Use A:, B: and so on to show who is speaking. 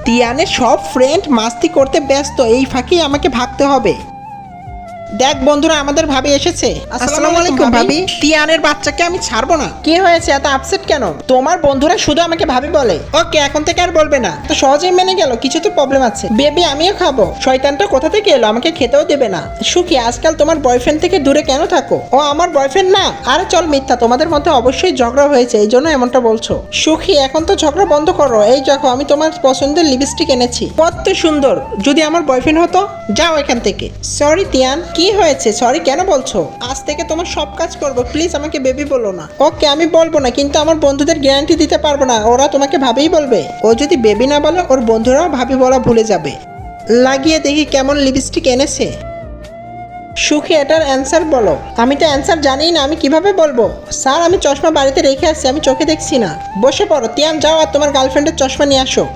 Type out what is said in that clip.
A: তিয়ানের সব ফ্রেন্ড মাস্তি করতে ব্যস্ত, এই ফাঁকি আমাকে ভাগতে হবে। দেখ বন্ধুরা, আমাদের ভাবি এসেছে। আসসালামু আলাইকুম ভাবি। তিয়ানের বাচ্চাকে আমি ছাড়বো না। কি হয়েছে, এত আপসেট কেন? তোমার বন্ধুরা শুধু আমাকে ভাবি বলে। ওকে, এখন থেকে আর বলবে না। তো সহজেই মেনে গেল, কিছু তো প্রবলেম আছে। বেবি আমিও খাবো। শয়তানটা কোথা থেকে এলো, আমাকে খেতেও দেবে না। সুখী, আজকাল তোমার বয়ফ্রেন্ড থেকে দূরে কেন থাকো? ও আমার বয়ফ্রেন্ড না। আরে চল মিথ্যা, তোমাদের মধ্যে অবশ্যই ঝগড়া হয়েছে, এই জন্য এমনটা বলছো। সুখী, এখন তো ঝগড়া বন্ধ করো। এই দেখো, আমি তোমার পছন্দের লিপস্টিক এনেছি, কত সুন্দর। যদি আমার বয়ফ্রেন্ড হতো। যাও এখান থেকে। Sorry Tian. কি হয়েছে, সরি কেন বলছো? আজ থেকে তোমার সব কাজ করবো, প্লিজ আমাকে বেবি বলো না। ওকে, আমি বলবো না, কিন্তু আমার বন্ধুদের গ্যারান্টি দিতে পারবো না ওরা তোমাকে ভাবেই বলবে। ও যদি বেবি না বলে, ওর বন্ধুরাও ভাবি বলা ভুলে যাবে। লাগিয়ে দেখি কেমন লিপস্টিক এনেছে। সুখী, এটার অ্যান্সার বলো। আমি তো অ্যান্সার জানি না, আমি কিভাবে বলবো? স্যার, আমি চশমা বাড়িতে রেখে আসছি, আমি চোখে দেখছি না। বসে পড়ো তিয়ান, যাও আর তোমার গার্লফ্রেন্ডের চশমা নিয়ে আসো।